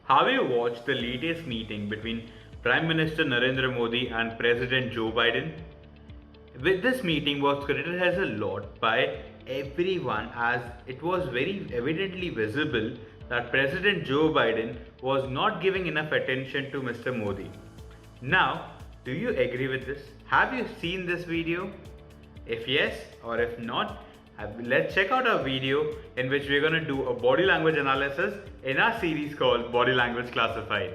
Have you watched the latest meeting between Prime Minister Narendra Modi and President Joe Biden? With this meeting was criticized a lot by everyone as it was very evidently visible that President Joe Biden was not giving enough attention to Mr. Modi. Now, do you agree with this? Have you seen this video? If yes or if not, let's check out our video in which we're going to do a body language analysis in our series called Body Language Classified.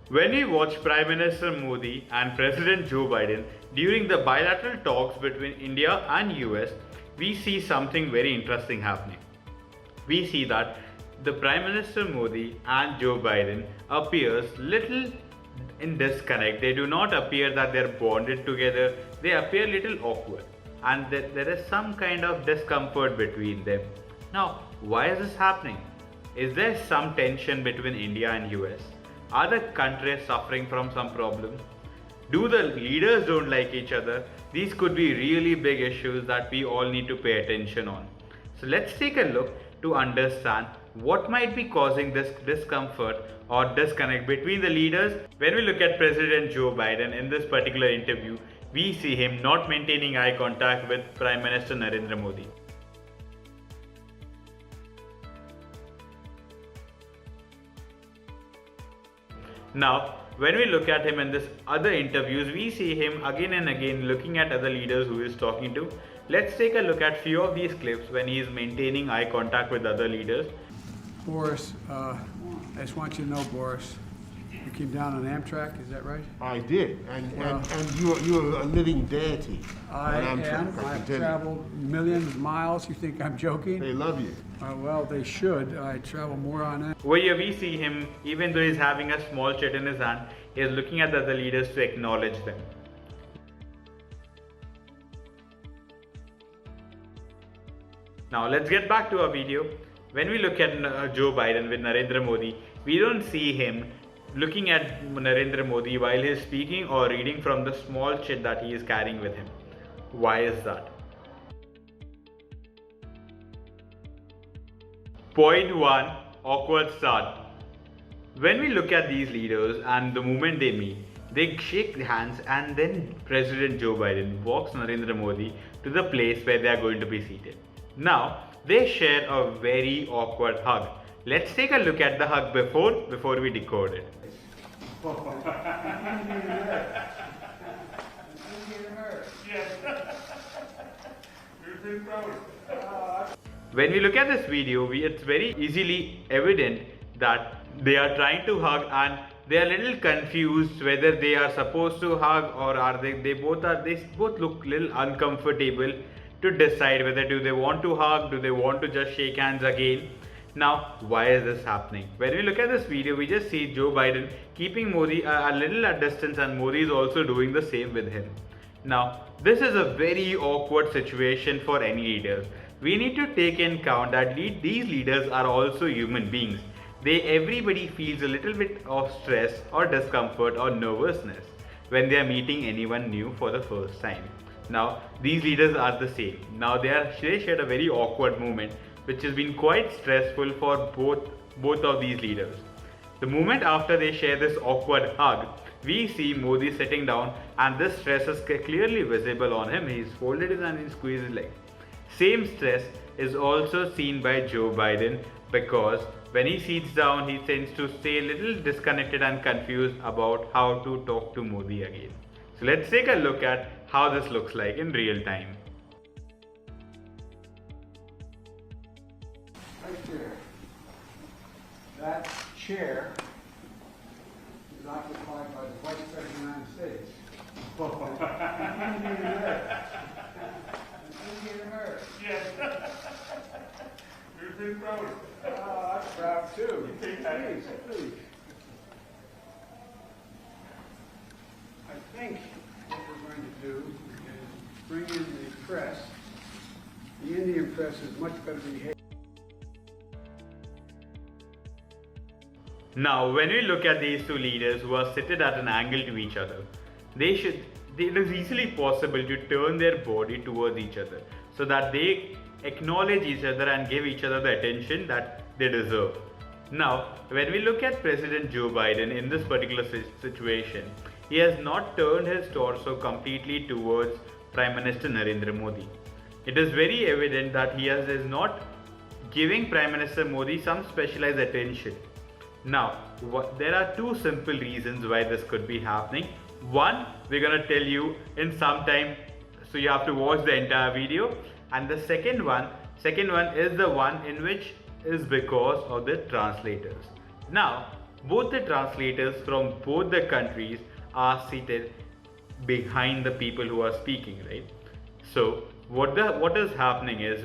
When we watch Prime Minister Modi and President Joe Biden during the bilateral talks between India and US, we see something very interesting happening. We see that the Prime Minister Modi and Joe Biden appears little in disconnect. They do not appear that they're bonded together. They appear little awkward and there is some kind of discomfort between them. Now, why is this happening? Is there some tension between India and US? Are the countries suffering from some problem? Do the leaders don't like each other? These could be really big issues that we all need to pay attention on. So let's take a look to understand what might be causing this discomfort or disconnect between the leaders. When we look at President Joe Biden in this particular interview, we see him not maintaining eye contact with Prime Minister Narendra Modi. Now, when we look at him in this other interviews, we see him again and again looking at other leaders who he is talking to. Let's take a look at few of these clips when he is maintaining eye contact with other leaders. Boris, I just want you to know, Boris, you came down on Amtrak, is that right? I did, and you're a living deity. I on am. Amtrak, I've tell you. traveled millions of miles. You think I'm joking? They love you. Well, they should. I travel more on that. Over here we see him, even though he's having a small chit in his hand, he is looking at the other leaders to acknowledge them. Now let's get back to our video. When we look at Joe Biden with Narendra Modi, we don't see him looking at Narendra Modi while he is speaking or reading from the small chit that he is carrying with him. Why is that? Point 1. Awkward start. When we look at these leaders and the moment they meet, they shake hands and then President Joe Biden walks Narendra Modi to the place where they are going to be seated. Now, they share a very awkward hug. Let's take a look at the hug before we decode it. When we look at this video, it's very easily evident that they are trying to hug and they are a little confused whether they are supposed to hug or are they both look a little uncomfortable to decide whether do they want to hug, do they want to just shake hands again. Now, why is this happening? When we look at this video, we just see Joe Biden keeping Modi a little at distance and Modi is also doing the same with him. Now, this is a very awkward situation for any leader. We need to take in count that these leaders are also human beings. Everybody feels a little bit of stress or discomfort or nervousness when they are meeting anyone new for the first time. Now, these leaders are the same. Now, they shared a very awkward moment which has been quite stressful for both of these leaders. The moment after they share this awkward hug, we see Modi sitting down and this stress is clearly visible on him. He's folded his hand and squeezed his leg. Same stress is also seen by Joe Biden because when he sits down, he tends to stay a little disconnected and confused about how to talk to Modi again. So let's take a look at how this looks like in real time. Right there. That chair is occupied by the Vice President of the United States. I'm proud too. Please. I think what we're going to do is bring in the press. The Indian press is much better behaved. Now, when we look at these two leaders who are seated at an angle to each other, it is easily possible to turn their body towards each other so that they acknowledge each other and give each other the attention that they deserve. Now, when we look at President Joe Biden in this particular situation, he has not turned his torso completely towards Prime Minister Narendra Modi. It is very evident that he is not giving Prime Minister Modi some specialized attention. Now, there are two simple reasons why this could be happening. One, we're gonna tell you in some time, so you have to watch the entire video. And the second one is the one in which is because of the translators. Now, both the translators from both the countries are seated behind the people who are speaking, right? So what is happening is,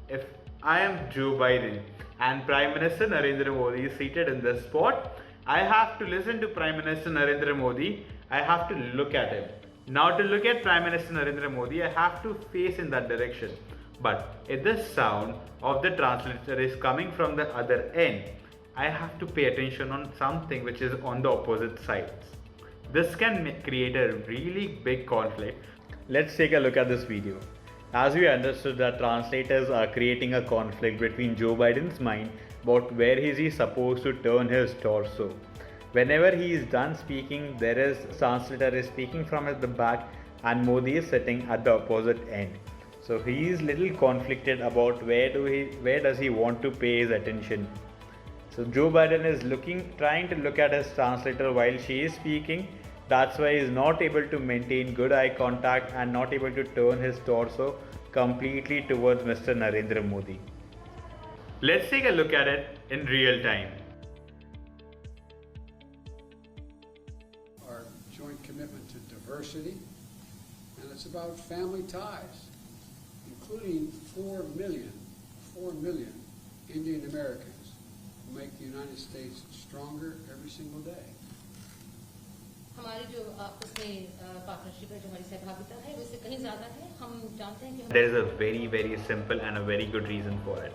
if I am Joe Biden and Prime Minister Narendra Modi is seated in this spot, I have to listen to Prime Minister Narendra Modi. I have to look at him. Now, to look at Prime Minister Narendra Modi, I have to face in that direction. But if the sound of the translator is coming from the other end, I have to pay attention on something which is on the opposite sides. This can create a really big conflict. Let's take a look at this video. As we understood that translators are creating a conflict between Joe Biden's mind about where is he supposed to turn his torso. Whenever he is done speaking, translator is speaking from at the back and Modi is sitting at the opposite end. So he is little conflicted about where does he want to pay his attention. So Joe Biden is trying to look at his translator while she is speaking. That's why he is not able to maintain good eye contact and not able to turn his torso completely towards Mr. Narendra Modi. Let's take a look at it in real time. Our joint commitment to diversity, and it's about family ties, including 4 million Indian Americans who make the United States stronger every single day. हमारी जो आपस में partnership है, जो हमारी सहभागिता है, उससे कहीं ज़्यादा है. हम जानते हैं कि there is a very simple and a very good reason for it.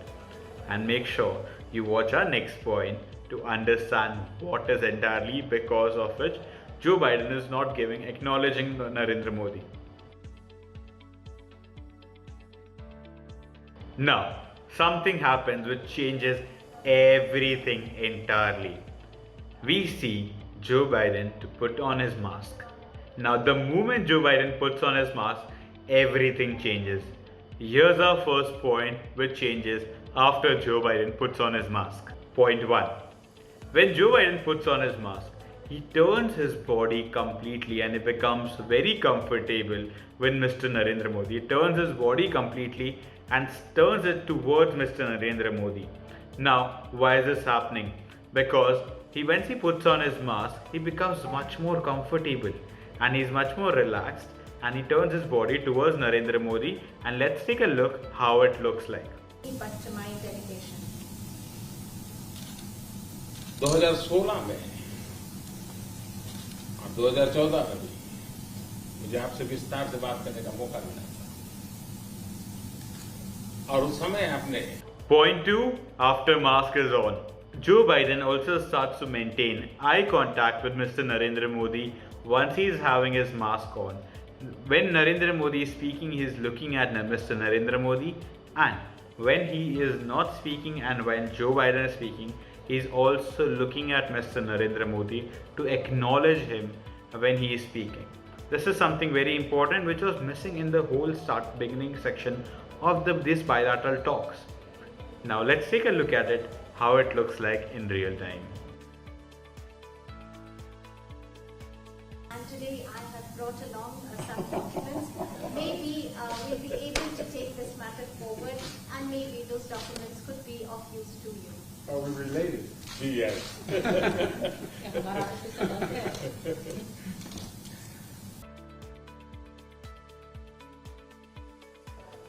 And make sure you watch our next point to understand what is entirely because of which Joe Biden is not acknowledging Narendra Modi. Now, something happens which changes everything entirely. We see Joe Biden to put on his mask. Now, the moment Joe Biden puts on his mask, everything changes. Here's our first point which changes after Joe Biden puts on his mask. Point 1. When Joe Biden puts on his mask, he turns his body completely and it becomes very comfortable with Mr. Narendra Modi. He turns his body completely and turns it towards Mr. Narendra Modi. Now, why is this happening? Because once he puts on his mask, he becomes much more comfortable and he's much more relaxed and he turns his body towards Narendra Modi, and let's take a look how it looks like. but to my dedication. 2016 में और 2014 में भी मुझे आपसे विस्तार से बात करने का मौका मिला था और उस समय आपने Point 2. After mask is on, Joe Biden also starts to maintain eye contact with Mr. Narendra Modi once he is having his mask on. When Narendra Modi is speaking, he is looking at Mr. Narendra Modi, and when he is not speaking and when Joe Biden is speaking, he is also looking at Mr. Narendra Modi to acknowledge him when he is speaking. This is something very important which was missing in the whole beginning section of these bilateral talks. Now let's take a look at it, how it looks like in real time. And today I have brought along some documents. Maybe we'll be able to take this matter forward, and maybe those documents could be of use to you. Are we related? yes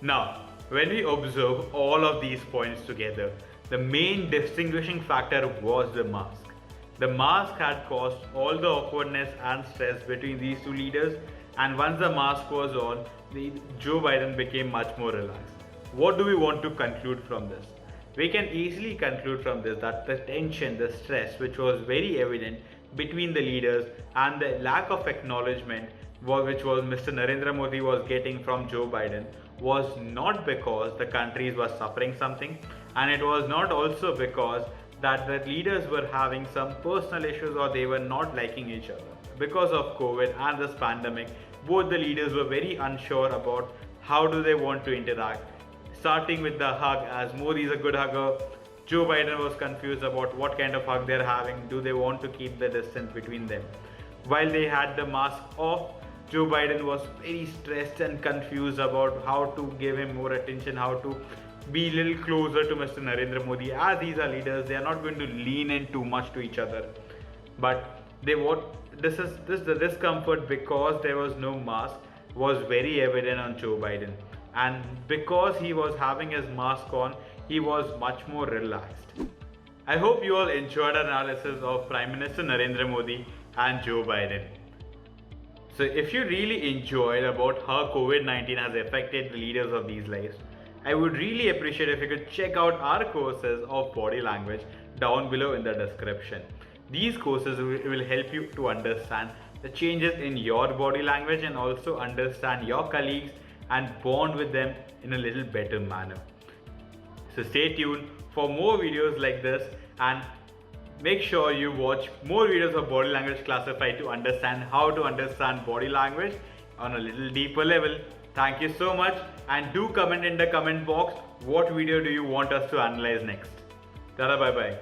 Now, when we observe all of these points together, the main distinguishing factor was the mask. The mask had caused all the awkwardness and stress between these two leaders, and once the mask was on, Joe Biden became much more relaxed. What do we want to conclude from this? We can easily conclude from this that the tension, the stress which was very evident between the leaders and the lack of acknowledgement which was Mr. Narendra Modi was getting from Joe Biden, was not because the countries were suffering something, and it was not also because that the leaders were having some personal issues or they were not liking each other. Because of COVID and this pandemic, both the leaders were very unsure about how do they want to interact. Starting with the hug, as Modi is a good hugger, Joe Biden was confused about what kind of hug they're having. Do they want to keep the distance between them? While they had the mask off, Joe Biden was very stressed and confused about how to give him more attention, how to be a little closer to Mr. Narendra Modi. As these are leaders, they are not going to lean in too much to each other. But the discomfort because there was no mask was very evident on Joe Biden. And because he was having his mask on, he was much more relaxed. I hope you all enjoyed our analysis of Prime Minister Narendra Modi and Joe Biden. So if you really enjoyed about how COVID-19 has affected the leaders of these lives, I would really appreciate if you could check out our courses of body language down below in the description. These courses will help you to understand the changes in your body language and also understand your colleagues and bond with them in a little better manner. So stay tuned for more videos like this, and make sure you watch more videos of Body Language Classified to understand how to understand body language on a little deeper level. Thank you so much, and do comment in the comment box what video do you want us to analyze next. Tada, bye bye.